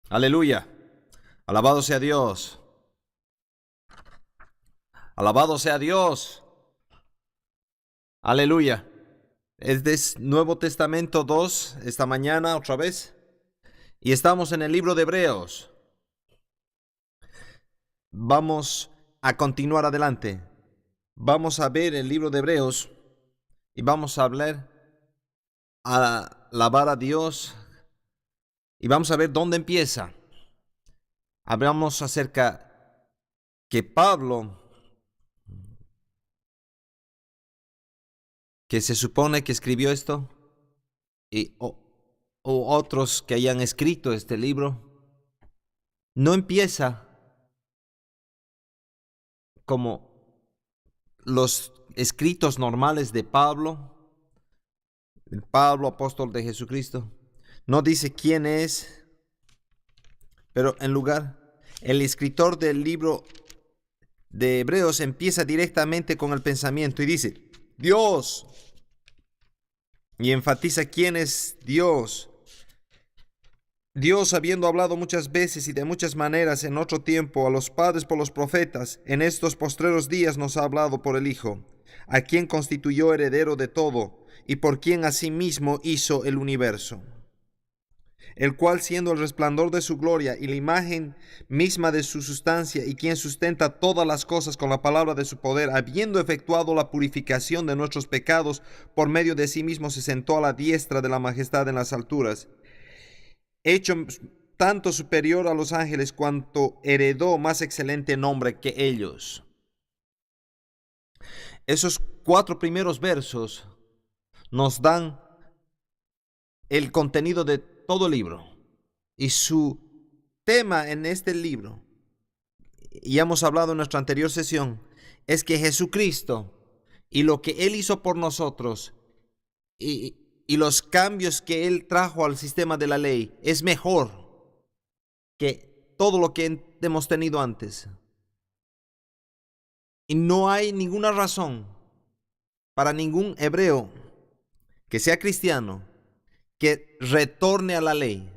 Aleluya. Alabado sea Dios. Alabado sea Dios. Aleluya. Es de Nuevo Testamento 2 esta mañana otra vez. Y estamos en el libro de Hebreos. Vamos a continuar adelante. Vamos a ver el libro de Hebreos y vamos a alabar a Dios y vamos a ver dónde empieza. Hablamos acerca que Pablo, que se supone que escribió esto, o otros que hayan escrito este libro, no empieza como los escritos normales de Pablo, el Pablo, apóstol de Jesucristo. No dice quién es, pero en lugar, el escritor del libro de Hebreos empieza directamente con el pensamiento y dice, Dios, y enfatiza quién es Dios. Dios, habiendo hablado muchas veces y de muchas maneras en otro tiempo a los padres por los profetas, en estos postreros días nos ha hablado por el Hijo, a quien constituyó heredero de todo, y por quien asimismo hizo el universo, el cual siendo el resplandor de su gloria y la imagen misma de su sustancia, y quien sustenta todas las cosas con la palabra de su poder, habiendo efectuado la purificación de nuestros pecados, por medio de sí mismo se sentó a la diestra de la majestad en las alturas, hecho tanto superior a los ángeles cuanto heredó más excelente nombre que ellos. Esos 4 primeros versos nos dan el contenido de todo el libro y su tema en este libro, y hemos hablado en nuestra anterior sesión, es que Jesucristo y lo que Él hizo por nosotros y los cambios que Él trajo al sistema de la ley es mejor que todo lo que hemos tenido antes. Y no hay ninguna razón para ningún hebreo que sea cristiano que retorne a la ley,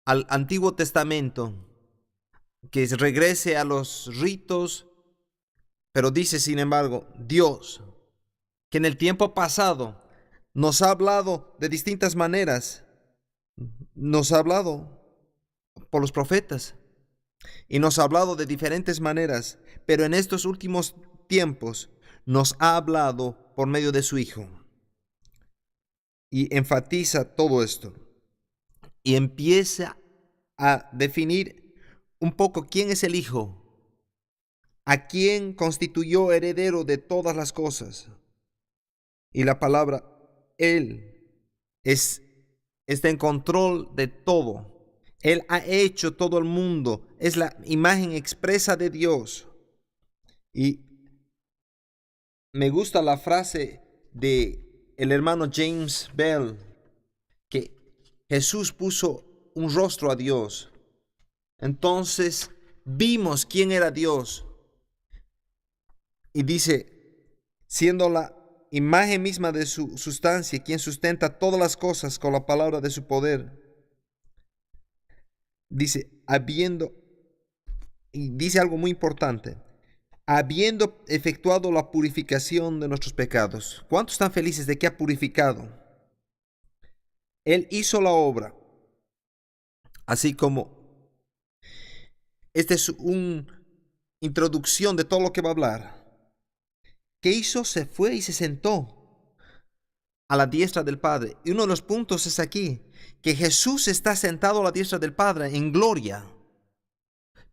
al Antiguo Testamento, que regrese a los ritos, pero dice, sin embargo, Dios, que en el tiempo pasado nos ha hablado de distintas maneras, nos ha hablado por los profetas y nos ha hablado de diferentes maneras, pero en estos últimos tiempos nos ha hablado por medio de su Hijo. Y enfatiza todo esto y empieza a definir un poco quién es el Hijo, a quién constituyó heredero de todas las cosas. Y la palabra Él está en control de todo. Él ha hecho todo el mundo. Es la imagen expresa de Dios. Y me gusta la frase de el hermano James Bell, que Jesús puso un rostro a Dios. Entonces vimos quién era Dios. Y dice, siendo la imagen misma de su sustancia, quien sustenta todas las cosas con la palabra de su poder. Dice, y dice algo muy importante, habiendo efectuado la purificación de nuestros pecados. ¿Cuántos están felices de que ha purificado? Él hizo la obra, así como esta es una introducción de todo lo que va a hablar. ¿Qué hizo? Se fue y se sentó a la diestra del Padre. Y uno de los puntos es aquí, que Jesús está sentado a la diestra del Padre en gloria.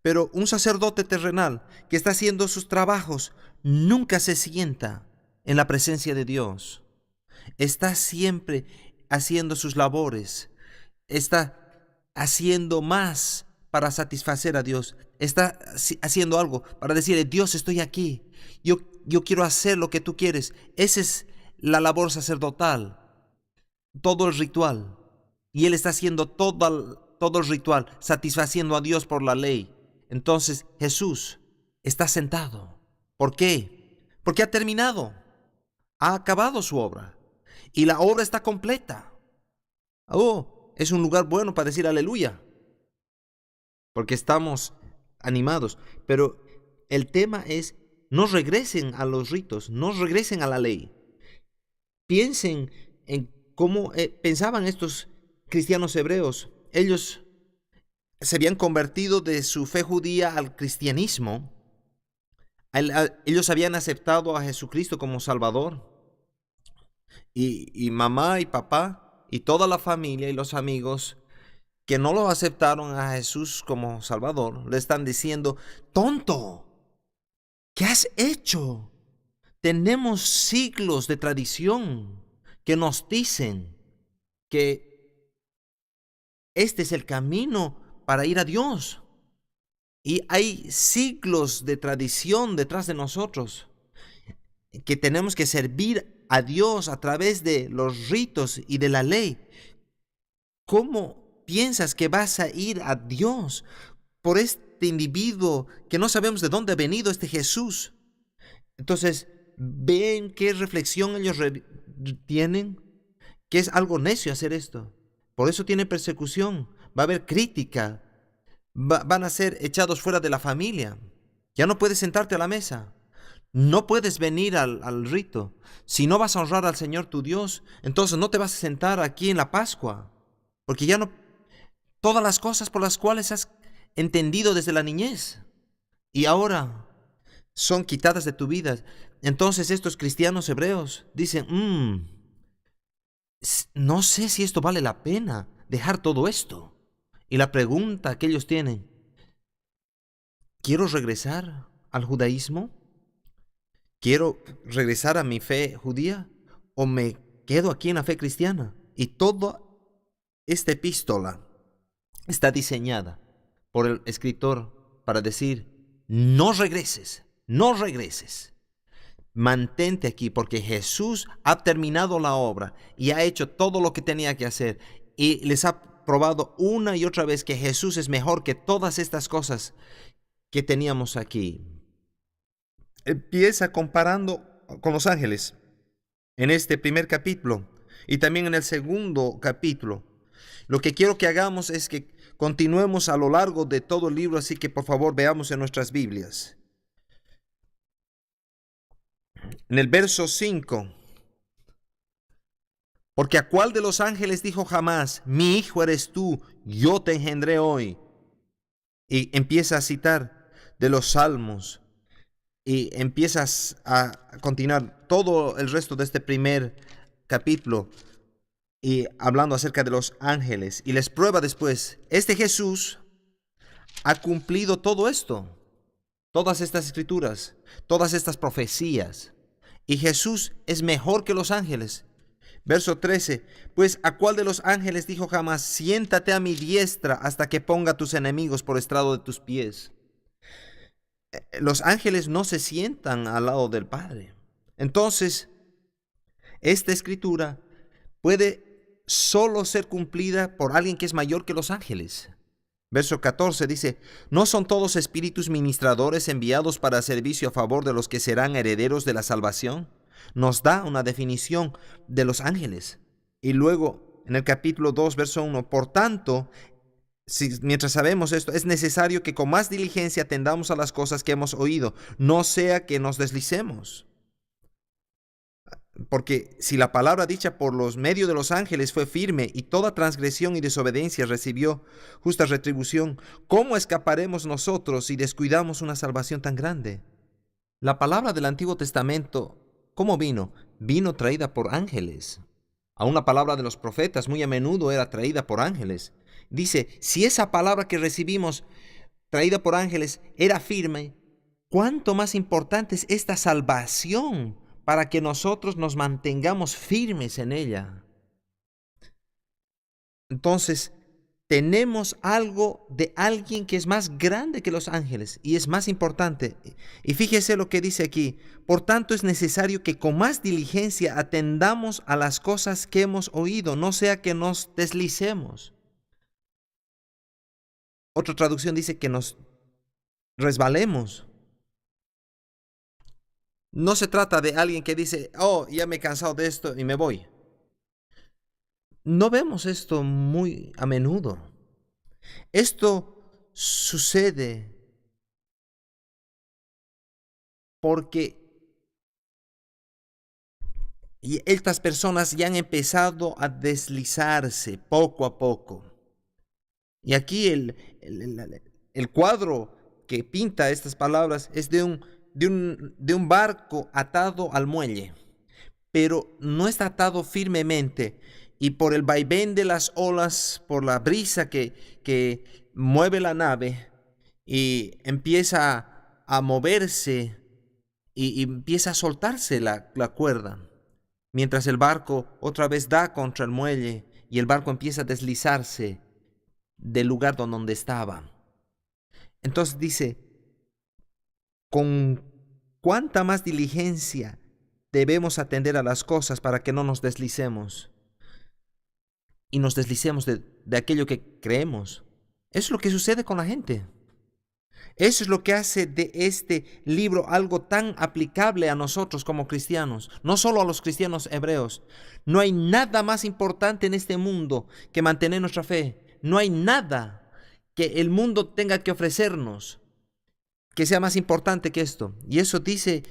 Pero un sacerdote terrenal que está haciendo sus trabajos nunca se sienta en la presencia de Dios. Está siempre haciendo sus labores. Está haciendo más para satisfacer a Dios. Está haciendo algo para decirle, Dios, estoy aquí. Yo quiero hacer lo que tú quieres. Esa es la labor sacerdotal, todo el ritual. Y Él está haciendo todo el ritual, satisfaciendo a Dios por la ley. Entonces Jesús está sentado. ¿Por qué? Porque ha terminado. Ha acabado su obra. Y la obra está completa. Oh, es un lugar bueno para decir aleluya. porque estamos animados. Pero el tema es, no regresen a los ritos, no regresen a la ley. Piensen en cómo pensaban estos cristianos hebreos. Ellos se habían convertido de su fe judía al cristianismo. Ellos habían aceptado a Jesucristo como Salvador. Y mamá y papá y toda la familia y los amigos que no lo aceptaron a Jesús como Salvador, le están diciendo: tonto, ¿qué has hecho? Tenemos siglos de tradición que nos dicen que este es el camino para ir a Dios. Y hay siglos de tradición detrás de nosotros, que tenemos que servir a Dios a través de los ritos y de la ley. ¿Cómo piensas que vas a ir a Dios por este individuo que no sabemos de dónde ha venido, este Jesús? Entonces, ven qué reflexión ellos tienen, que es algo necio hacer esto. Por eso tiene persecución, va a haber crítica, van a ser echados fuera de la familia. Ya no puedes sentarte a la mesa, no puedes venir al rito. Si no vas a honrar al Señor tu Dios, entonces no te vas a sentar aquí en la Pascua, porque ya no, todas las cosas por las cuales has entendido desde la niñez y ahora son quitadas de tu vida. Entonces estos cristianos hebreos dicen: no sé si esto vale la pena, dejar todo esto. Y la pregunta que ellos tienen: ¿quiero regresar al judaísmo? ¿Quiero regresar a mi fe judía? ¿O me quedo aquí en la fe cristiana? Y toda esta epístola está diseñada por el escritor para decir: no regreses, no regreses. Mantente aquí, porque Jesús ha terminado la obra y ha hecho todo lo que tenía que hacer. Y les ha probado una y otra vez que Jesús es mejor que todas estas cosas que teníamos aquí. Empieza comparando con los ángeles en este primer capítulo y también en el segundo capítulo. Lo que quiero que hagamos es que continuemos a lo largo de todo el libro, así que por favor veamos en nuestras Biblias. En el verso 5, porque ¿a cuál de los ángeles dijo jamás: mi hijo eres tú, yo te engendré hoy? Y empieza a citar de los salmos y empiezas a continuar todo el resto de este primer capítulo y hablando acerca de los ángeles, y les prueba después: este Jesús ha cumplido todo esto, todas estas escrituras, todas estas profecías, y Jesús es mejor que los ángeles. Verso 13, pues ¿a cuál de los ángeles dijo jamás: siéntate a mi diestra hasta que ponga tus enemigos por estrado de tus pies? Los ángeles no se sientan al lado del Padre. Entonces, esta escritura puede solo ser cumplida por alguien que es mayor que los ángeles. Verso 14 dice: ¿no son todos espíritus ministradores enviados para servicio a favor de los que serán herederos de la salvación? Nos da una definición de los ángeles. Y luego, en el capítulo 2, verso 1, por tanto, mientras sabemos esto, es necesario que con más diligencia atendamos a las cosas que hemos oído, no sea que nos deslicemos. Porque si la palabra dicha por los medios de los ángeles fue firme y toda transgresión y desobediencia recibió justa retribución, ¿cómo escaparemos nosotros si descuidamos una salvación tan grande? La palabra del Antiguo Testamento, ¿cómo vino? Vino traída por ángeles. Aún la palabra de los profetas muy a menudo era traída por ángeles. Dice, si esa palabra que recibimos traída por ángeles era firme, ¿cuánto más importante es esta salvación para que nosotros nos mantengamos firmes en ella? Entonces, tenemos algo de alguien que es más grande que los ángeles y es más importante. Y fíjese lo que dice aquí: por tanto es necesario que con más diligencia atendamos a las cosas que hemos oído, no sea que nos deslicemos. Otra traducción dice que nos resbalemos. No se trata de alguien que dice: oh, ya me he cansado de esto y me voy. No vemos esto muy a menudo. Esto sucede porque estas personas ya han empezado a deslizarse poco a poco. Y aquí el cuadro que pinta estas palabras es de un barco atado al muelle, pero no está atado firmemente, y por el vaivén de las olas, por la brisa que mueve la nave y empieza a moverse y empieza a soltarse la cuerda, mientras el barco otra vez da contra el muelle y el barco empieza a deslizarse del lugar donde estaba. Entonces dice, con cuánta más diligencia debemos atender a las cosas para que no nos deslicemos y nos deslicemos de aquello que creemos. Eso es lo que sucede con la gente. Eso es lo que hace de este libro algo tan aplicable a nosotros como cristianos, no solo a los cristianos hebreos. No hay nada más importante en este mundo que mantener nuestra fe. No hay nada que el mundo tenga que ofrecernos que sea más importante que esto. Y eso dice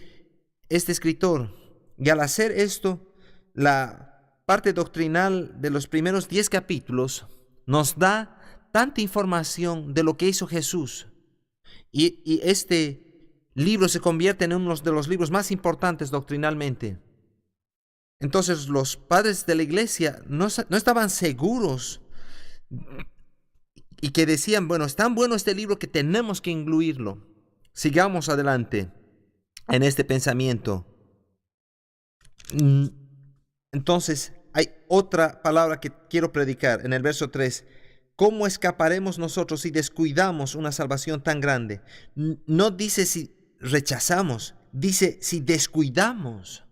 este escritor. Y al hacer esto, la parte doctrinal de los primeros 10 capítulos nos da tanta información de lo que hizo Jesús. Y este libro se convierte en uno de los libros más importantes doctrinalmente. Entonces los padres de la iglesia no estaban seguros y que decían, bueno, es tan bueno este libro que tenemos que incluirlo. Sigamos adelante en este pensamiento. Entonces hay otra palabra que quiero predicar en el verso 3. ¿Cómo escaparemos nosotros si descuidamos una salvación tan grande? No dice si rechazamos, dice si descuidamos.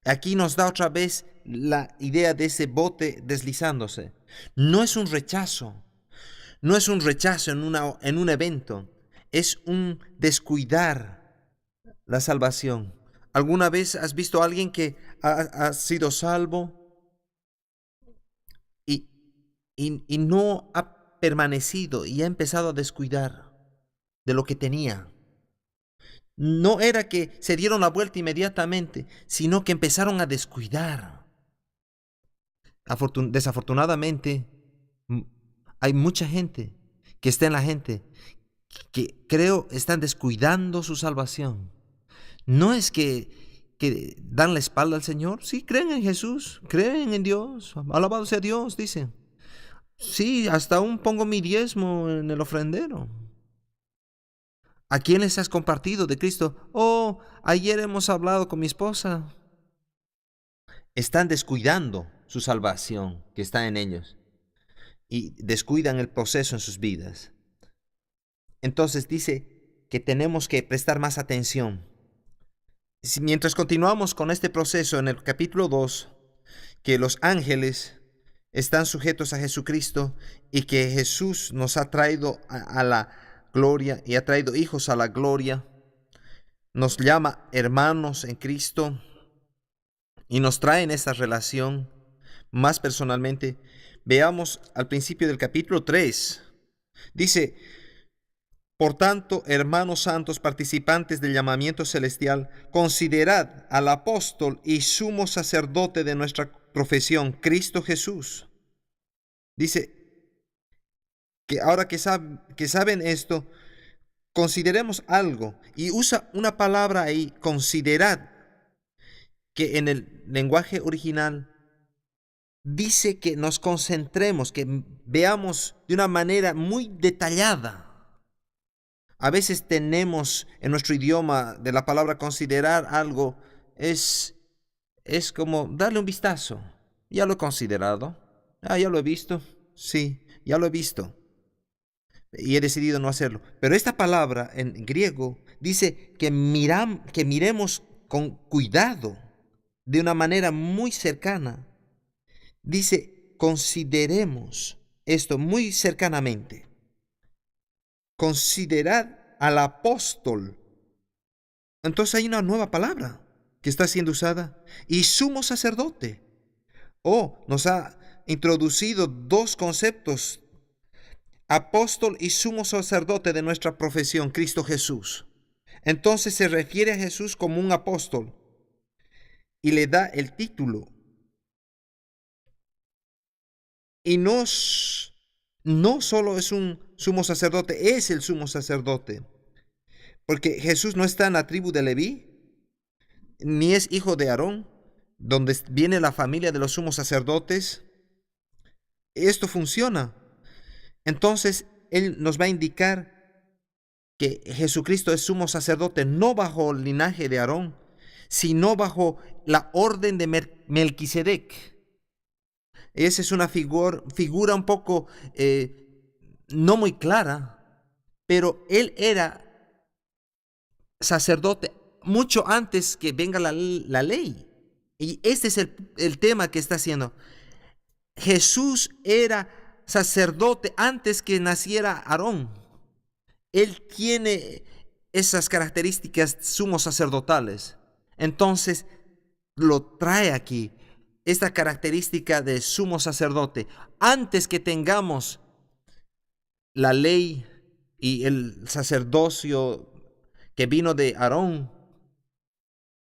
Aquí nos da otra vez la idea de ese bote deslizándose. No es un rechazo, no es un rechazo en un evento, es un descuidar la salvación. ¿Alguna vez has visto a alguien que ha sido salvo y no ha permanecido y ha empezado a descuidar de lo que tenía? No era que se dieron la vuelta inmediatamente, sino que empezaron a descuidar. Desafortunadamente, hay mucha gente que está en la gente que creo están descuidando su salvación. No es que dan la espalda al Señor. Sí, creen en Jesús, creen en Dios, alabado sea Dios, dicen. Sí, hasta aún pongo mi diezmo en el ofrendero. ¿A quién les has compartido de Cristo? Oh, ayer hemos hablado con mi esposa. Están descuidando su salvación que está en ellos y descuidan el proceso en sus vidas. Entonces dice que tenemos que prestar más atención. Mientras continuamos con este proceso en el capítulo 2, que los ángeles están sujetos a Jesucristo y que Jesús nos ha traído a la gloria y ha traído hijos a la gloria, nos llama hermanos en Cristo y nos trae en esta relación más personalmente. Veamos al principio del capítulo 3. Dice: por tanto, hermanos santos, participantes del llamamiento celestial, considerad al apóstol y sumo sacerdote de nuestra profesión, Cristo Jesús. Dice que ahora que saben esto, consideremos algo. Y usa una palabra ahí, considerad, que en el lenguaje original dice que nos concentremos, que veamos de una manera muy detallada. A veces tenemos en nuestro idioma de la palabra considerar algo, es como darle un vistazo. Ya lo he considerado. Ya lo he visto. Sí, ya lo he visto. Y he decidido no hacerlo. Pero esta palabra en griego dice que miremos con cuidado, de una manera muy cercana. Dice, consideremos esto muy cercanamente. Considerad al apóstol. Entonces hay una nueva palabra que está siendo usada. Y sumo sacerdote. Nos ha introducido dos conceptos apóstol y sumo sacerdote de nuestra profesión, Cristo Jesús. Entonces se refiere a Jesús como un apóstol y le da el título. Y no solo es un sumo sacerdote, es el sumo sacerdote. Porque Jesús no está en la tribu de Leví, ni es hijo de Aarón, donde viene la familia de los sumos sacerdotes. Esto funciona. Entonces, Él nos va a indicar que Jesucristo es sumo sacerdote no bajo el linaje de Aarón, sino bajo la orden de Melquisedec. Esa es una figura un poco no muy clara, pero Él era sacerdote mucho antes que venga la ley. Y este es el tema que está haciendo. Jesús era sacerdote antes que naciera Aarón. Él tiene esas características sumos sacerdotales. Entonces lo trae aquí, esta característica de sumo sacerdote. Antes que tengamos la ley y el sacerdocio que vino de Aarón,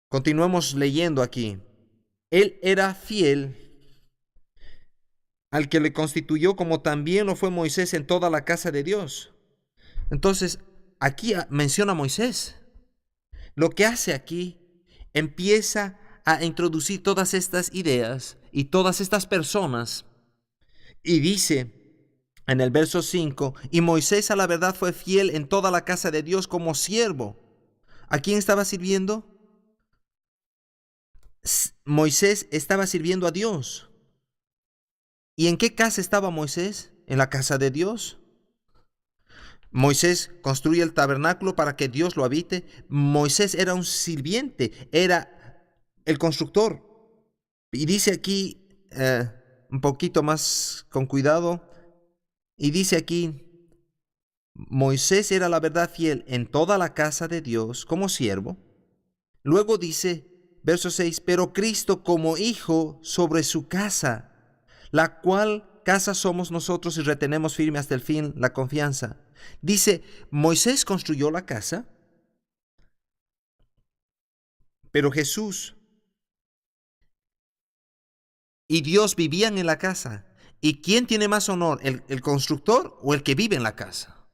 continuemos leyendo aquí. Él era fiel al que le constituyó, como también lo fue Moisés en toda la casa de Dios. Entonces, aquí menciona a Moisés. Lo que hace aquí, empieza a introducir todas estas ideas y todas estas personas. Y dice en el verso 5, y Moisés a la verdad fue fiel en toda la casa de Dios como siervo. ¿A quién estaba sirviendo? Moisés estaba sirviendo a Dios. ¿Y en qué casa estaba Moisés? En la casa de Dios. Moisés construye el tabernáculo para que Dios lo habite. Moisés era un sirviente, era el constructor. Y dice aquí, un poquito más con cuidado, y dice aquí, Moisés era la verdad fiel en toda la casa de Dios como siervo. Luego dice, verso 6, pero Cristo como hijo sobre su casa, la cual casa somos nosotros y retenemos firme hasta el fin la confianza. Dice, Moisés construyó la casa, pero Jesús y Dios vivían en la casa. ¿Y quién tiene más honor, el constructor o el que vive en la casa?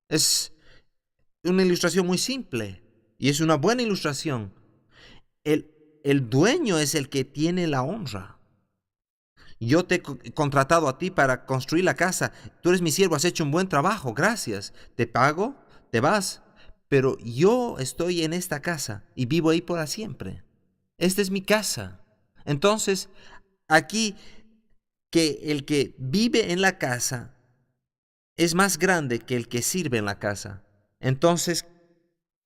Es una ilustración muy simple y es una buena ilustración. El dueño es el que tiene la honra. Yo te he contratado a ti para construir la casa. Tú eres mi siervo, has hecho un buen trabajo, gracias. Te pago, te vas. Pero yo estoy en esta casa y vivo ahí para siempre. Esta es mi casa. Entonces, aquí que el que vive en la casa es más grande que el que sirve en la casa. Entonces,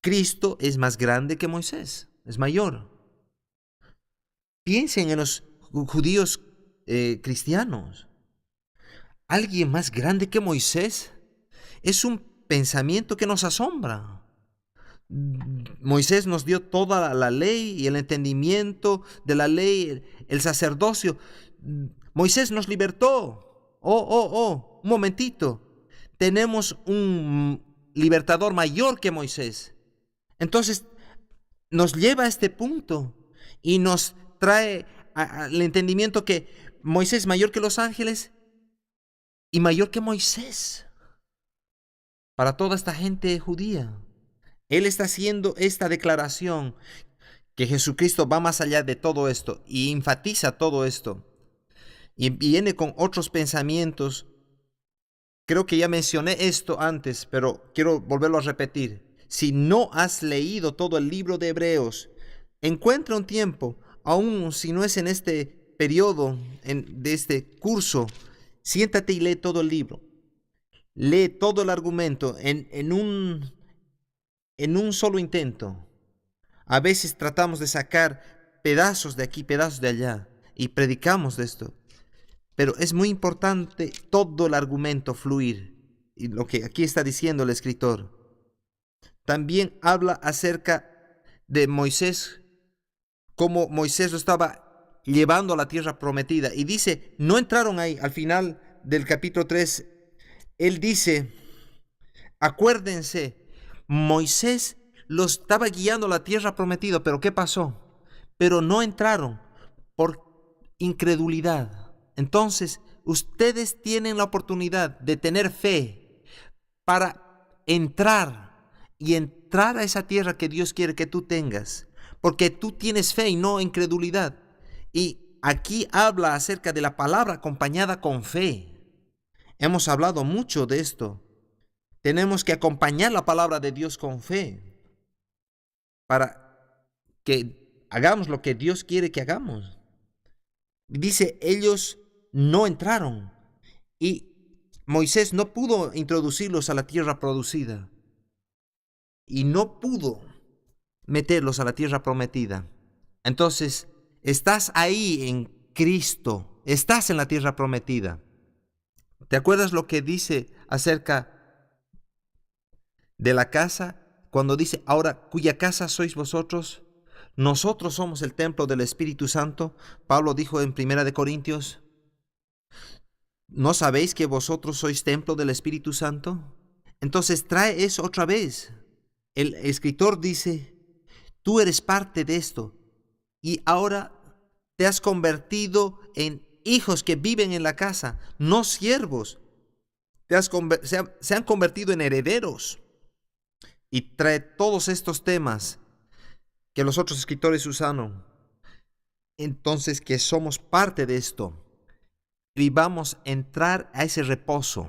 Cristo es más grande que Moisés, es mayor. Piensen en los judíos cristianos. ¿Alguien más grande que Moisés? Es un pensamiento que nos asombra. Moisés nos dio toda la ley y el entendimiento de la ley, el sacerdocio. Moisés nos libertó. Un momentito. Tenemos un libertador mayor que Moisés. Entonces, nos lleva a este punto y nos trae al entendimiento que Moisés es mayor que los ángeles y mayor que Moisés para toda esta gente judía. Él está haciendo esta declaración que Jesucristo va más allá de todo esto y enfatiza todo esto. Y viene con otros pensamientos. Creo que ya mencioné esto antes, pero quiero volverlo a repetir. Si no has leído todo el libro de Hebreos, encuentra un tiempo, aun si no es en este periodo de este curso, siéntate y lee todo el libro. Lee todo el argumento en un solo intento. A veces tratamos de sacar pedazos de aquí, pedazos de allá, y predicamos de esto. Pero es muy importante todo el argumento fluir. Y lo que aquí está diciendo el escritor. También habla acerca de Moisés, cómo Moisés lo estaba llevando a la tierra prometida. Y dice, no entraron ahí. Al final del capítulo 3, Él dice, acuérdense, Moisés los estaba guiando a la tierra prometida, pero ¿qué pasó? Pero no entraron por incredulidad. Entonces, ustedes tienen la oportunidad de tener fe para entrar a esa tierra que Dios quiere que tú tengas, porque tú tienes fe y no incredulidad. Y aquí habla acerca de la palabra acompañada con fe. Hemos hablado mucho de esto. Tenemos que acompañar la palabra de Dios con fe para que hagamos lo que Dios quiere que hagamos. Dice, ellos no entraron y Moisés no pudo introducirlos a la tierra producida y no pudo meterlos a la tierra prometida. Entonces, estás ahí en Cristo, estás en la tierra prometida. ¿Te acuerdas lo que dice acerca de la casa? Cuando dice, ahora, ¿cuya casa sois vosotros? Nosotros somos el templo del Espíritu Santo. Pablo dijo en 1 Corintios, ¿no sabéis que vosotros sois templo del Espíritu Santo? Entonces trae eso otra vez. El escritor dice, tú eres parte de esto y ahora te has convertido en hijos que viven en la casa, no siervos. Se han convertido en herederos. Y trae todos estos temas que los otros escritores usaron. Entonces, que somos parte de esto y vamos a entrar a ese reposo.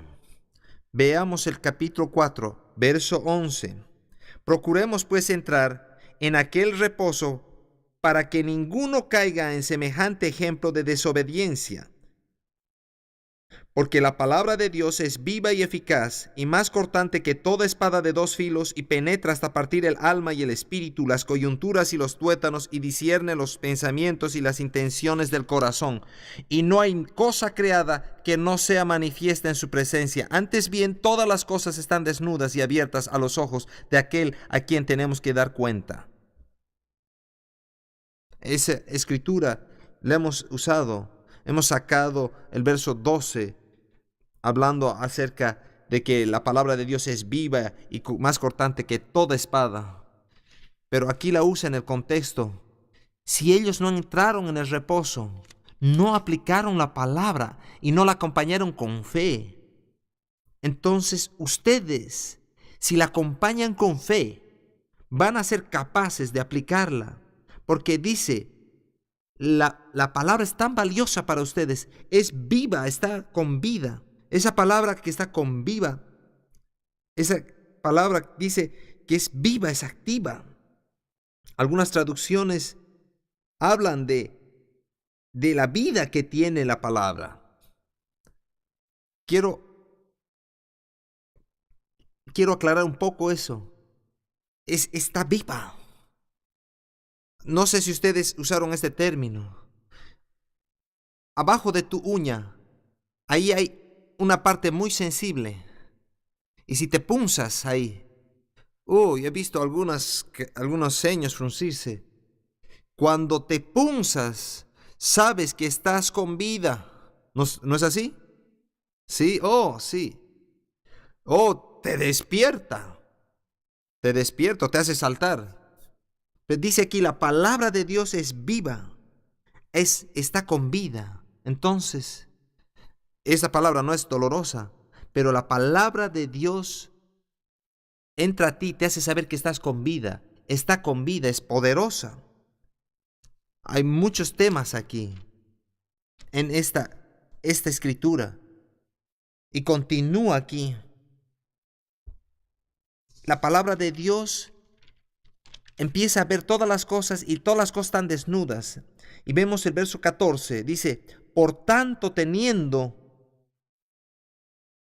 Veamos el capítulo 4, verso 11. Procuremos pues entrar en aquel reposo para que ninguno caiga en semejante ejemplo de desobediencia. Porque la palabra de Dios es viva y eficaz, y más cortante que toda espada de dos filos, y penetra hasta partir el alma y el espíritu, las coyunturas y los tuétanos, y discierne los pensamientos y las intenciones del corazón. Y no hay cosa creada que no sea manifiesta en su presencia. Antes bien, todas las cosas están desnudas y abiertas a los ojos de aquel a quien tenemos que dar cuenta. Esa escritura la hemos usado. Hemos sacado el verso 12, hablando acerca de que la palabra de Dios es viva y más cortante que toda espada. Pero aquí la usa en el contexto. Si ellos no entraron en el reposo, no aplicaron la palabra y no la acompañaron con fe, entonces ustedes, si la acompañan con fe, van a ser capaces de aplicarla. Porque dice, la palabra es tan valiosa para ustedes, es viva, está con vida. Esa palabra que está con viva, esa palabra dice que es viva, es activa. Algunas traducciones hablan de la vida que tiene la palabra. Quiero aclarar un poco eso. Está viva. No sé si ustedes usaron este término. Abajo de tu uña, ahí hay una parte muy sensible. Y si te punzas ahí, he visto algunos ceños fruncirse. Cuando te punzas, sabes que estás con vida. ¿No es así? Sí, sí. Te despierta. Te hace saltar. Pero dice aquí, la palabra de Dios es viva. Está con vida. Entonces, esa palabra no es dolorosa, pero la palabra de Dios entra a ti, te hace saber que estás con vida. Está con vida, es poderosa. Hay muchos temas aquí en esta escritura. Y continúa aquí. La palabra de Dios empieza a ver todas las cosas y todas las cosas están desnudas. Y vemos el verso 14. Dice, por tanto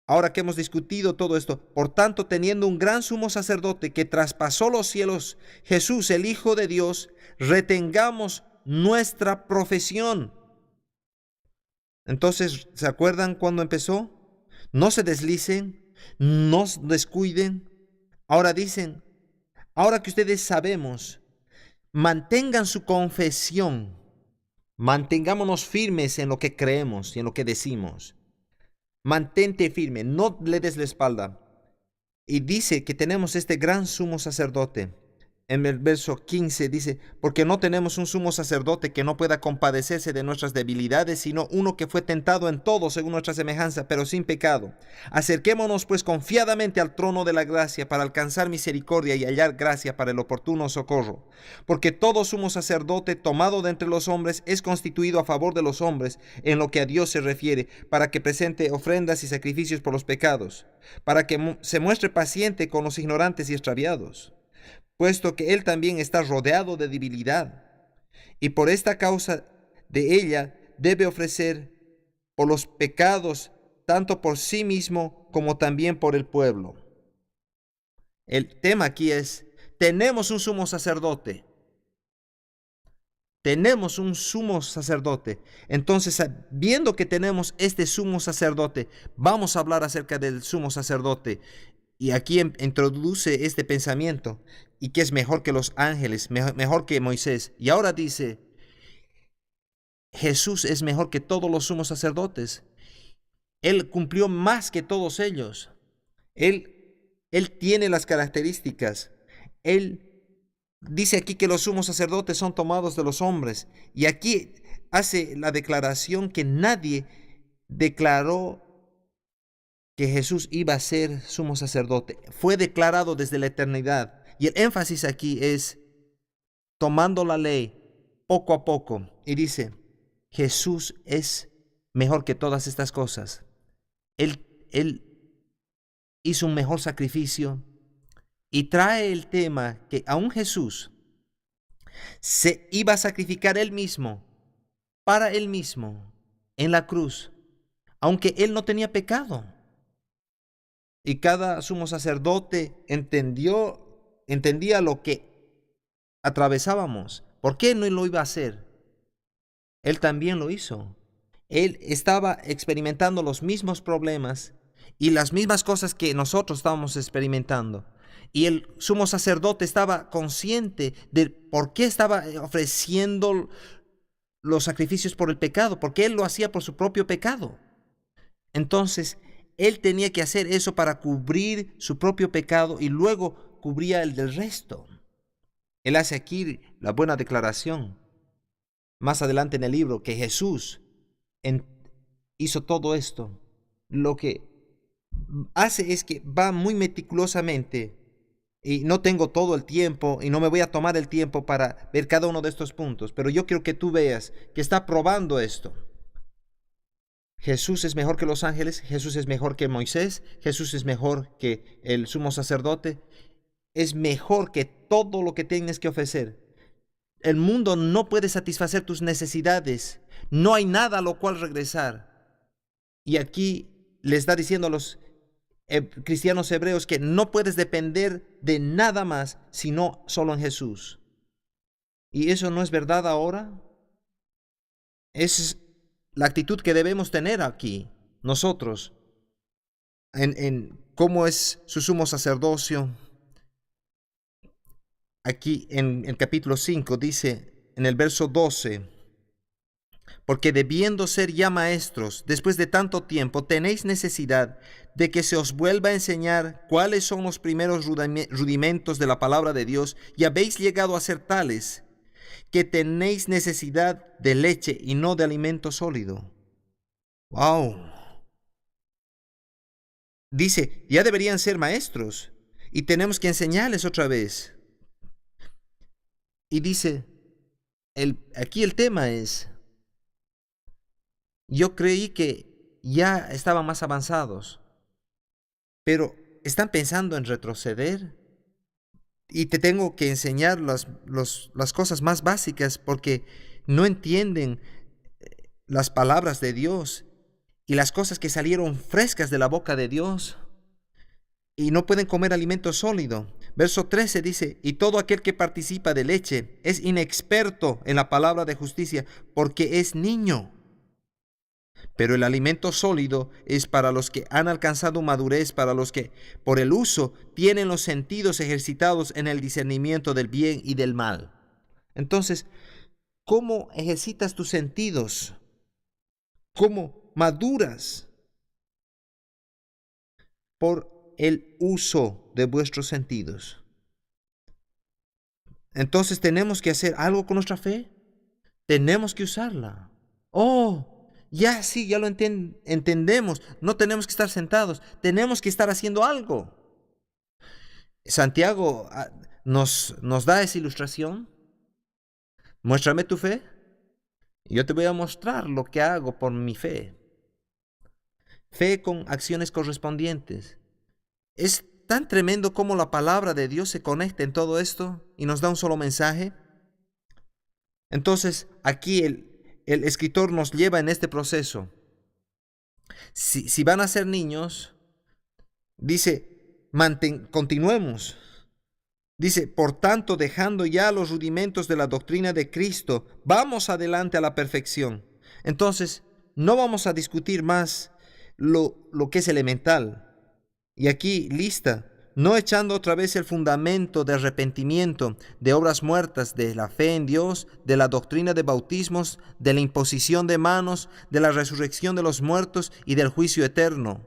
ahora que hemos discutido todo esto, por tanto teniendo un gran sumo sacerdote que traspasó los cielos, Jesús, el Hijo de Dios, retengamos nuestra profesión. Entonces, ¿se acuerdan cuando empezó? No se deslicen, no descuiden. Ahora dicen, ahora que ustedes sabemos, mantengan su confesión, mantengámonos firmes en lo que creemos y en lo que decimos. Mantente firme, no le des la espalda. Y dice que tenemos este gran sumo sacerdote. En el verso 15 dice, porque no tenemos un sumo sacerdote que no pueda compadecerse de nuestras debilidades, sino uno que fue tentado en todo según nuestra semejanza, pero sin pecado. Acerquémonos pues confiadamente al trono de la gracia para alcanzar misericordia y hallar gracia para el oportuno socorro. Porque todo sumo sacerdote tomado de entre los hombres es constituido a favor de los hombres en lo que a Dios se refiere, para que presente ofrendas y sacrificios por los pecados, para que se muestre paciente con los ignorantes y extraviados, puesto que él también está rodeado de debilidad, y por esta causa de ella debe ofrecer por los pecados, tanto por sí mismo como también por el pueblo. El tema aquí es, tenemos un sumo sacerdote. Tenemos un sumo sacerdote. Entonces, viendo que tenemos este sumo sacerdote, vamos a hablar acerca del sumo sacerdote. Y aquí introduce este pensamiento, y que es mejor que los ángeles, mejor que Moisés. Y ahora dice, Jesús es mejor que todos los sumos sacerdotes. Él cumplió más que todos ellos. Él tiene las características. Él dice aquí que los sumos sacerdotes son tomados de los hombres. Y aquí hace la declaración que nadie declaró que Jesús iba a ser sumo sacerdote. Fue declarado desde la eternidad. Y el énfasis aquí es tomando la ley poco a poco. Y dice, Jesús es mejor que todas estas cosas. Él hizo un mejor sacrificio y trae el tema que aún Jesús se iba a sacrificar él mismo, para él mismo, en la cruz, aunque él no tenía pecado. Y cada sumo sacerdote entendía lo que atravesábamos. ¿Por qué no lo iba a hacer? Él también lo hizo. Él estaba experimentando los mismos problemas y las mismas cosas que nosotros estábamos experimentando. Y el sumo sacerdote estaba consciente de por qué estaba ofreciendo los sacrificios por el pecado, porque él lo hacía por su propio pecado. Entonces, él tenía que hacer eso para cubrir su propio pecado y luego cubría el del resto. Él hace aquí la buena declaración, más adelante en el libro, que Jesús hizo todo esto. Lo que hace es que va muy meticulosamente, y no tengo todo el tiempo y no me voy a tomar el tiempo para ver cada uno de estos puntos, pero yo quiero que tú veas que está probando esto. Jesús es mejor que los ángeles, Jesús es mejor que Moisés, Jesús es mejor que el sumo sacerdote, es mejor que todo lo que tienes que ofrecer. El mundo no puede satisfacer tus necesidades, no hay nada a lo cual regresar. Y aquí le está diciendo a los cristianos hebreos que no puedes depender de nada más sino solo en Jesús. ¿Y eso no es verdad ahora? Es la actitud que debemos tener aquí, nosotros, en cómo es su sumo sacerdocio. Aquí en el capítulo 5 dice, en el verso 12, porque debiendo ser ya maestros, después de tanto tiempo, tenéis necesidad de que se os vuelva a enseñar cuáles son los primeros rudimentos de la palabra de Dios, y habéis llegado a ser tales, que tenéis necesidad de leche y no de alimento sólido. ¡Wow! Dice, ya deberían ser maestros, y tenemos que enseñarles otra vez. Y dice, aquí el tema es, yo creí que ya estaban más avanzados, pero están pensando en retroceder. Y te tengo que enseñar las cosas más básicas porque no entienden las palabras de Dios y las cosas que salieron frescas de la boca de Dios. Y no pueden comer alimento sólido. Verso 13 dice, y todo aquel que participa de leche es inexperto en la palabra de justicia porque es niño. Pero el alimento sólido es para los que han alcanzado madurez, para los que por el uso tienen los sentidos ejercitados en el discernimiento del bien y del mal. Entonces, ¿cómo ejercitas tus sentidos? ¿Cómo maduras? por el uso de vuestros sentidos. Entonces tenemos que hacer algo con nuestra fe. Tenemos que usarla. Oh, ya sí, ya lo entendemos. No tenemos que estar sentados. Tenemos que estar haciendo algo. Santiago nos da esa ilustración. Muéstrame tu fe. Y yo te voy a mostrar lo que hago por mi fe. Fe con acciones correspondientes. Es tan tremendo como la palabra de Dios se conecta en todo esto y nos da un solo mensaje. Entonces, aquí el escritor nos lleva en este proceso. Si van a ser niños, dice, continuemos. Dice, por tanto, dejando ya los rudimentos de la doctrina de Cristo, vamos adelante a la perfección. Entonces, no vamos a discutir más lo que es elemental. Y aquí lista, no echando otra vez el fundamento de arrepentimiento, de obras muertas, de la fe en Dios, de la doctrina de bautismos, de la imposición de manos, de la resurrección de los muertos y del juicio eterno.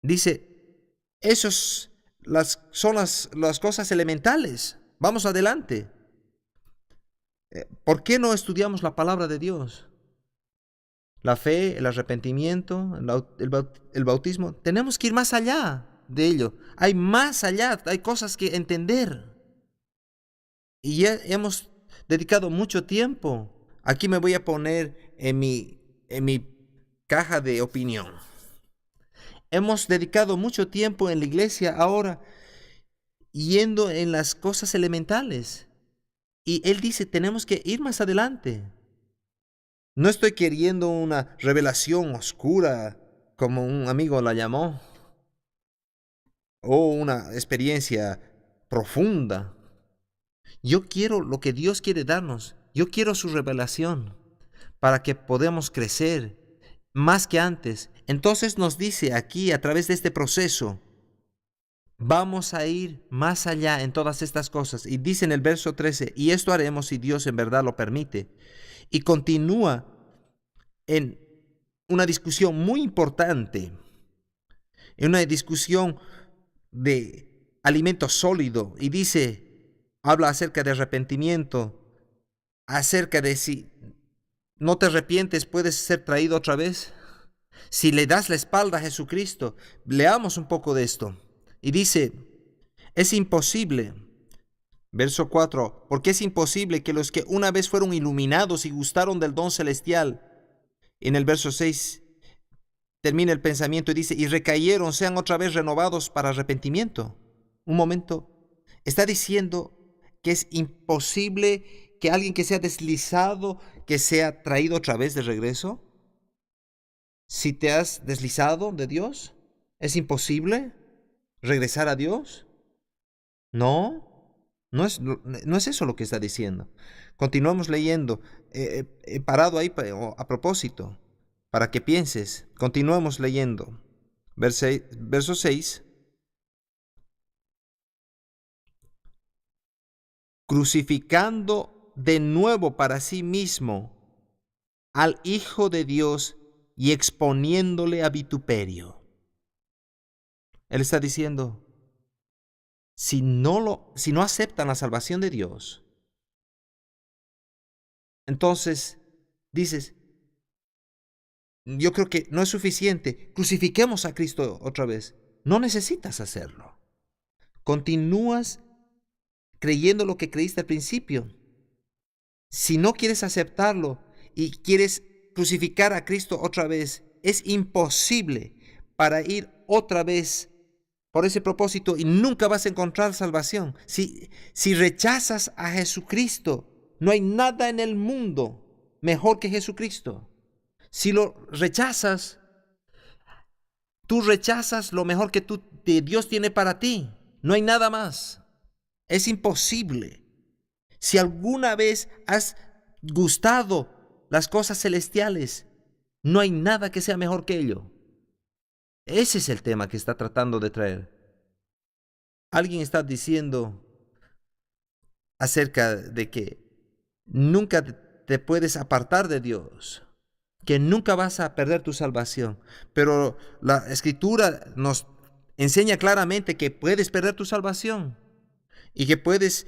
Dice, esos son las cosas elementales. Vamos adelante. ¿Por qué no estudiamos la palabra de Dios? La fe, el arrepentimiento, el bautismo. Tenemos que ir más allá de ello. Hay más allá, hay cosas que entender. Y ya hemos dedicado mucho tiempo. Aquí me voy a poner en mi caja de opinión. Hemos dedicado mucho tiempo en la iglesia ahora yendo en las cosas elementales. Y él dice, tenemos que ir más adelante. No estoy queriendo una revelación oscura, como un amigo la llamó, o una experiencia profunda. Yo quiero lo que Dios quiere darnos. Yo quiero su revelación para que podamos crecer más que antes. Entonces nos dice aquí, a través de este proceso, vamos a ir más allá en todas estas cosas. Y dice en el verso 13, y esto haremos si Dios en verdad lo permite. Y continúa en una discusión muy importante, en una discusión de alimento sólido, y habla acerca de arrepentimiento, acerca de si no te arrepientes puedes ser traído otra vez. Si le das la espalda a Jesucristo, leamos un poco de esto. Y dice, es imposible, verso 4, porque es imposible que los que una vez fueron iluminados y gustaron del don celestial, en el verso 6 termina el pensamiento y dice, y recayeron, sean otra vez renovados para arrepentimiento. Un momento, está diciendo que es imposible que alguien que sea deslizado, que sea traído otra vez de regreso. Si te has deslizado de Dios, ¿es imposible regresar a Dios? No es eso lo que está diciendo. Continuamos leyendo. He parado ahí a propósito, para que pienses. Continuamos leyendo. Verso 6. Crucificando de nuevo para sí mismo al Hijo de Dios y exponiéndole a vituperio. Él está diciendo, si no aceptan la salvación de Dios, entonces dices, yo creo que no es suficiente, crucifiquemos a Cristo otra vez. No necesitas hacerlo. Continúas creyendo lo que creíste al principio. Si no quieres aceptarlo y quieres crucificar a Cristo otra vez, es imposible para ir otra vez por ese propósito y nunca vas a encontrar salvación. Si rechazas a Jesucristo, no hay nada en el mundo mejor que Jesucristo. Si lo rechazas, tú rechazas lo mejor que Dios tiene para ti. No hay nada más. Es imposible. Si alguna vez has gustado las cosas celestiales, no hay nada que sea mejor que ello. Ese es el tema que está tratando de traer. Alguien está diciendo acerca de que nunca te puedes apartar de Dios. que nunca vas a perder tu salvación. Pero la Escritura nos enseña claramente que puedes perder tu salvación y que puedes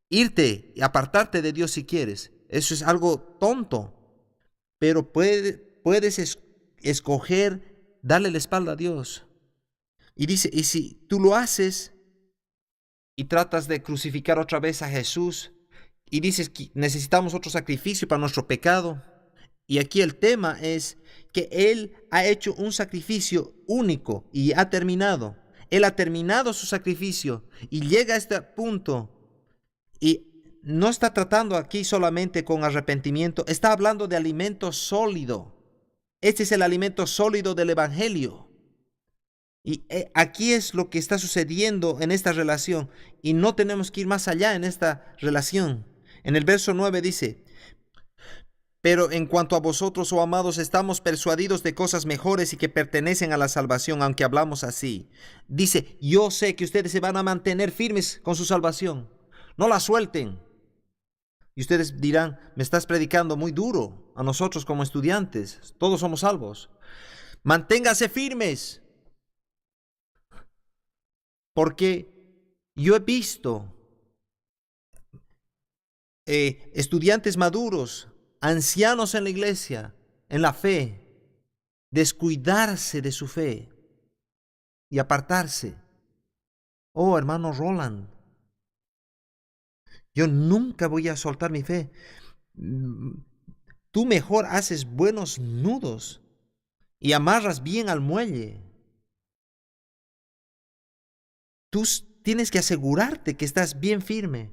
irte y apartarte de Dios si quieres. Eso es algo tonto, pero puedes escoger darle la espalda a Dios. Y dice, y si tú lo haces y tratas de crucificar otra vez a Jesús y dices que necesitamos otro sacrificio para nuestro pecado, y aquí el tema es que Él ha hecho un sacrificio único y ha terminado. Él ha terminado su sacrificio y llega a este punto y no está tratando aquí solamente con arrepentimiento, está hablando de alimento sólido. Este es el alimento sólido del Evangelio. Y aquí es lo que está sucediendo en esta relación y no tenemos que ir más allá en esta relación. En el verso 9 dice: pero en cuanto a vosotros, oh amados, estamos persuadidos de cosas mejores y que pertenecen a la salvación, aunque hablamos así. Dice, yo sé que ustedes se van a mantener firmes con su salvación. No la suelten. Y ustedes dirán, me estás predicando muy duro a nosotros como estudiantes. Todos somos salvos. Manténganse firmes. Porque yo he visto estudiantes maduros, ancianos en la iglesia, en la fe, descuidarse de su fe y apartarse. Oh, hermano Roland, yo nunca voy a soltar mi fe. Tú mejor haces buenos nudos y amarras bien al muelle. Tú tienes que asegurarte que estás bien firme.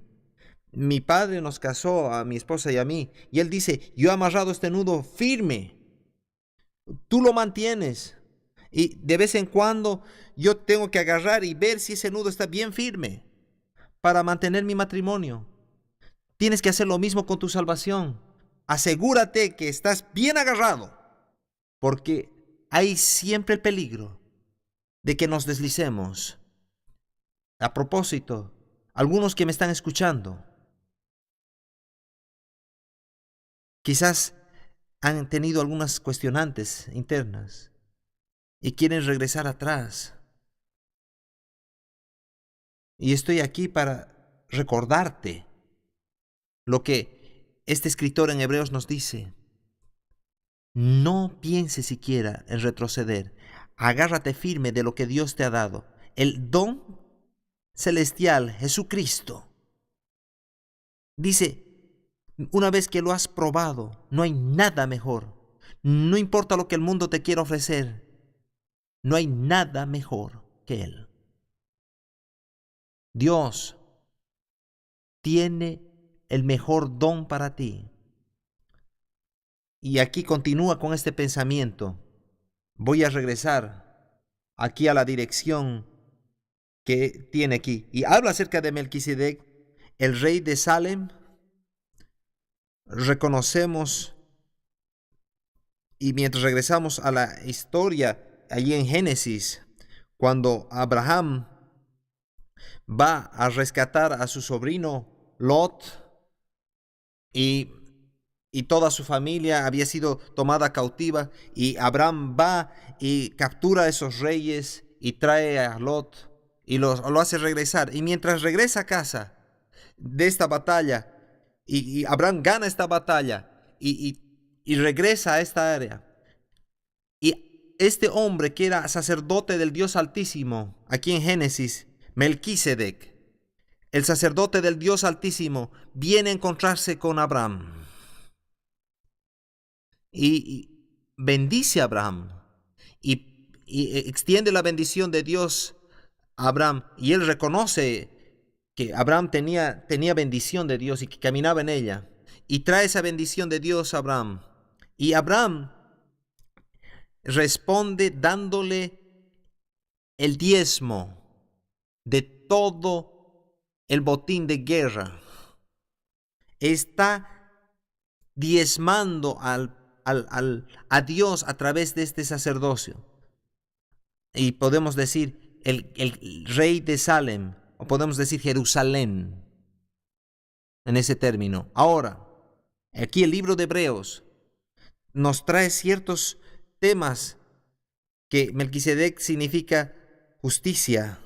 Mi padre nos casó a mi esposa y a mí, y él dice, yo he amarrado este nudo firme. Tú lo mantienes. Y de vez en cuando yo tengo que agarrar y ver si ese nudo está bien firme para mantener mi matrimonio. Tienes que hacer lo mismo con tu salvación. Asegúrate que estás bien agarrado, porque hay siempre el peligro de que nos deslicemos. A propósito, algunos que me están escuchando, quizás han tenido algunas cuestionantes internas y quieren regresar atrás. Y estoy aquí para recordarte lo que este escritor en Hebreos nos dice. No pienses siquiera en retroceder. Agárrate firme de lo que Dios te ha dado. El don celestial, Jesucristo. Dice, una vez que lo has probado, no hay nada mejor. No importa lo que el mundo te quiera ofrecer. No hay nada mejor que Él. Dios tiene el mejor don para ti. Y aquí continúa con este pensamiento. Voy a regresar aquí a la dirección que tiene aquí. Y habla acerca de Melquisedec, el rey de Salem. Reconocemos, y mientras regresamos a la historia allí en Génesis, cuando Abraham va a rescatar a su sobrino Lot y toda su familia había sido tomada cautiva, y Abraham va y captura a esos reyes y trae a Lot y lo hace regresar. Y mientras regresa a casa de esta batalla, y Abraham gana esta batalla y regresa a esta área, y este hombre que era sacerdote del Dios Altísimo, aquí en Génesis, Melquisedec, el sacerdote del Dios Altísimo, viene a encontrarse con Abraham y bendice a Abraham y extiende la bendición de Dios a Abraham, y él reconoce que Abraham tenía bendición de Dios y que caminaba en ella, y trae esa bendición de Dios a Abraham, y Abraham responde dándole el diezmo de todo el botín de guerra. Está diezmando a Dios a través de este sacerdocio. Y podemos decir el rey de Salem, o podemos decir Jerusalén en ese término. Ahora, aquí el libro de Hebreos nos trae ciertos temas que Melquisedec significa justicia.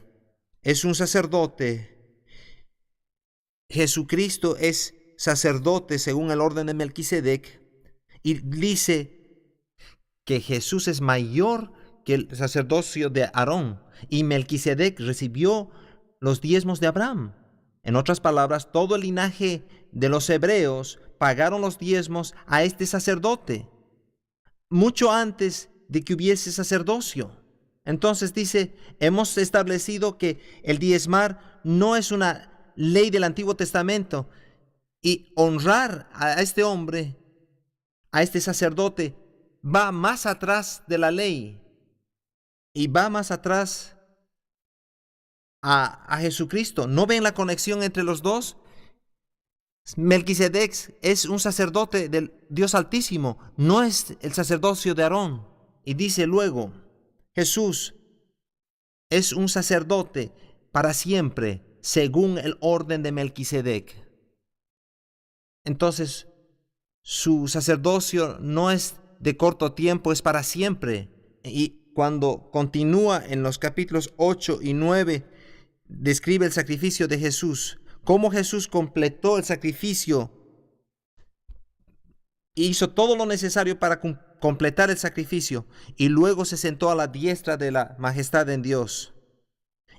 Es un sacerdote. Jesucristo es sacerdote según el orden de Melquisedec. Y dice que Jesús es mayor que el sacerdocio de Aarón. Y Melquisedec recibió los diezmos de Abraham. En otras palabras, todo el linaje de los hebreos pagaron los diezmos a este sacerdote, mucho antes de que hubiese sacerdocio. Entonces dice, hemos establecido que el diezmar no es una ley del Antiguo Testamento, y honrar a este hombre, a este sacerdote, va más atrás de la ley y va más atrás a Jesucristo. ¿No ven la conexión entre los dos? Melquisedec es un sacerdote del Dios Altísimo, no es el sacerdocio de Aarón. Y dice luego, Jesús es un sacerdote para siempre, según el orden de Melquisedec. Entonces, su sacerdocio no es de corto tiempo, es para siempre. Y cuando continúa en los capítulos 8 y 9, describe el sacrificio de Jesús, cómo Jesús completó el sacrificio, hizo todo lo necesario para completar el sacrificio, y luego se sentó a la diestra de la majestad en Dios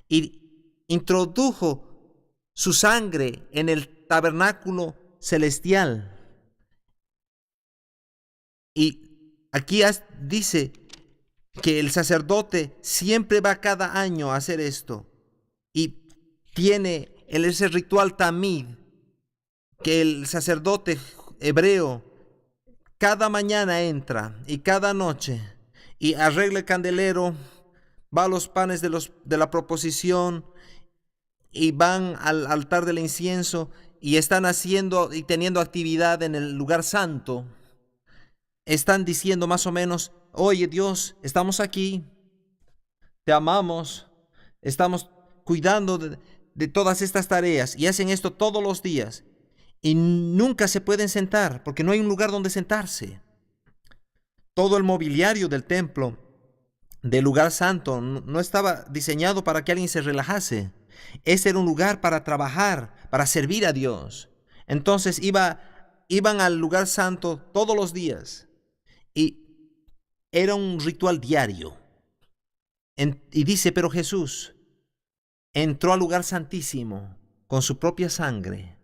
y introdujo su sangre en el tabernáculo celestial. Y aquí dice que el sacerdote siempre va cada año a hacer esto, y tiene ese ritual tamid, que el sacerdote hebreo cada mañana entra y cada noche y arregla el candelero, va a los panes de la proposición y van al altar del incienso y están haciendo y teniendo actividad en el lugar santo. Están diciendo más o menos, oye Dios, estamos aquí, te amamos, estamos cuidando de todas estas tareas, y hacen esto todos los días y nunca se pueden sentar porque no hay un lugar donde sentarse. Todo el mobiliario del templo, del lugar santo, no estaba diseñado para que alguien se relajase. Ese era un lugar para trabajar, para servir a Dios. Entonces iban al lugar santo todos los días y era un ritual diario. Y dice, pero Jesús entró al lugar santísimo con su propia sangre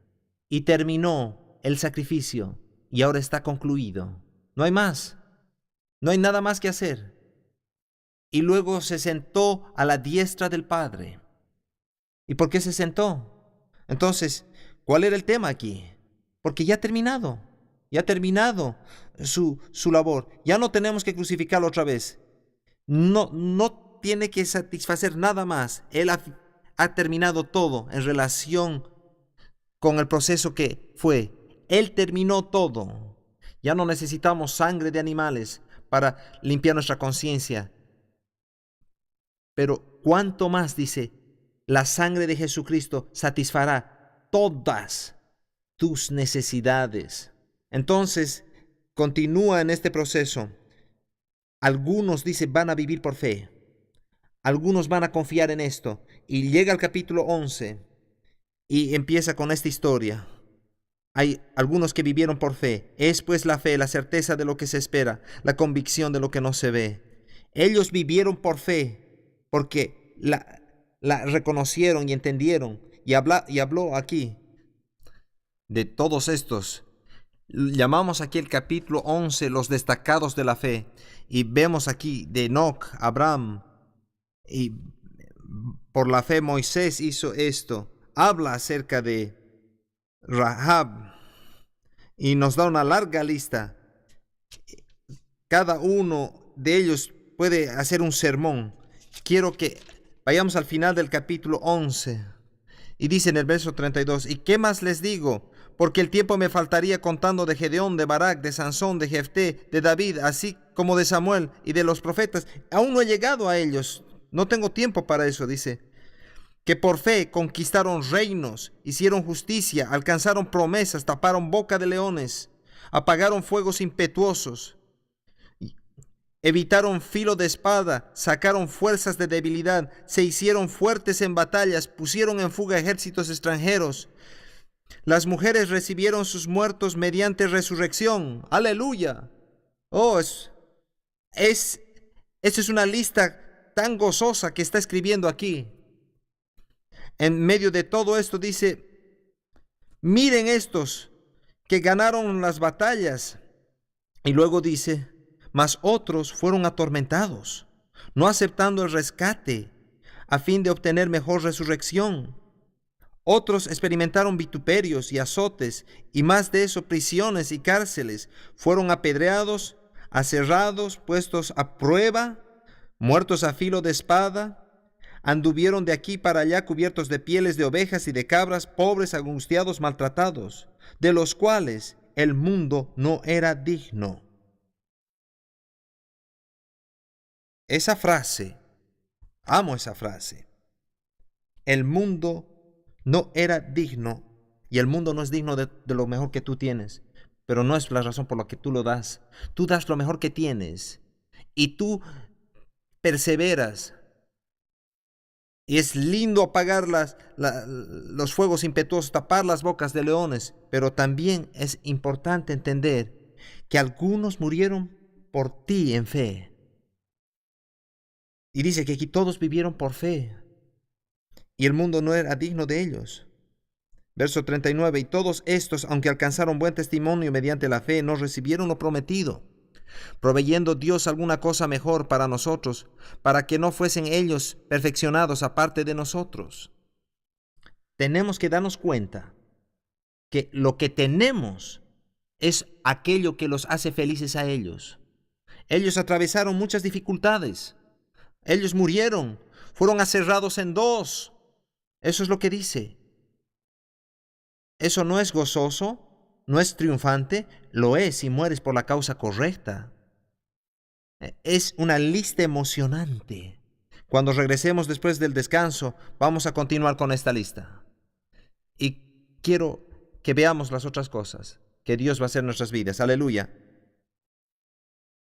y terminó el sacrificio, y ahora está concluido. No hay más, no hay nada más que hacer. Y luego se sentó a la diestra del Padre. ¿Y por qué se sentó? Entonces, ¿cuál era el tema aquí? Porque ya ha terminado su labor. Ya no tenemos que crucificarlo otra vez. No tiene que satisfacer nada más. Él ha terminado todo en relación con el proceso que fue. Él terminó todo. Ya no necesitamos sangre de animales para limpiar nuestra conciencia. Pero cuánto más, dice, la sangre de Jesucristo satisfará todas tus necesidades. Entonces, continúa en este proceso. Algunos, dice, van a vivir por fe. Algunos van a confiar en esto. Y llega al capítulo 11 y empieza con esta historia. Hay algunos que vivieron por fe. Es pues la fe, la certeza de lo que se espera, la convicción de lo que no se ve. Ellos vivieron por fe porque la reconocieron y entendieron. Y habló aquí de todos estos. Llamamos aquí el capítulo 11 los destacados de la fe. Y vemos aquí de Enoc, Abraham, y por la fe Moisés hizo esto. Habla acerca de Rahab y nos da una larga lista. Cada uno de ellos puede hacer un sermón. Quiero que vayamos al final del capítulo 11. Y dice en el verso 32, ¿y qué más les digo? Porque el tiempo me faltaría contando de Gedeón, de Barak, de Sansón, de Jefté, de David, así como de Samuel y de los profetas. Aún no he llegado a ellos. No tengo tiempo para eso, dice. Que por fe conquistaron reinos, hicieron justicia, alcanzaron promesas, taparon boca de leones, apagaron fuegos impetuosos, Evitaron filo de espada, sacaron fuerzas de debilidad, se hicieron fuertes en batallas, pusieron en fuga ejércitos extranjeros. Las mujeres recibieron sus muertos mediante resurrección. ¡Aleluya! Oh, esa es una lista tan gozosa que está escribiendo aquí. En medio de todo esto dice, miren estos que ganaron las batallas. Y luego dice, mas otros fueron atormentados, no aceptando el rescate, a fin de obtener mejor resurrección. Otros experimentaron vituperios y azotes, y más de eso, prisiones y cárceles. Fueron apedreados, aserrados, puestos a prueba, muertos a filo de espada. Anduvieron de aquí para allá cubiertos de pieles de ovejas y de cabras, pobres, angustiados, maltratados, de los cuales el mundo no era digno. Esa frase, amo esa frase. El mundo no era digno, y el mundo no es digno de lo mejor que tú tienes, pero no es la razón por la que tú lo das. Tú das lo mejor que tienes, y tú perseveras. Y es lindo apagar los fuegos impetuosos, tapar las bocas de leones, pero también es importante entender que algunos murieron por ti en fe. Y dice que aquí todos vivieron por fe, y el mundo no era digno de ellos. Verso 39, y todos estos, aunque alcanzaron buen testimonio mediante la fe, no recibieron lo prometido, proveyendo Dios alguna cosa mejor para nosotros, para que no fuesen ellos perfeccionados aparte de nosotros. Tenemos que darnos cuenta que lo que tenemos es aquello que los hace felices a ellos. Ellos atravesaron muchas dificultades. Ellos murieron, fueron aserrados en dos. Eso es lo que dice. Eso no es gozoso, no es triunfante, lo es si mueres por la causa correcta. Es una lista emocionante. Cuando regresemos después del descanso, vamos a continuar con esta lista. Y quiero que veamos las otras cosas que Dios va a hacer en nuestras vidas. Aleluya.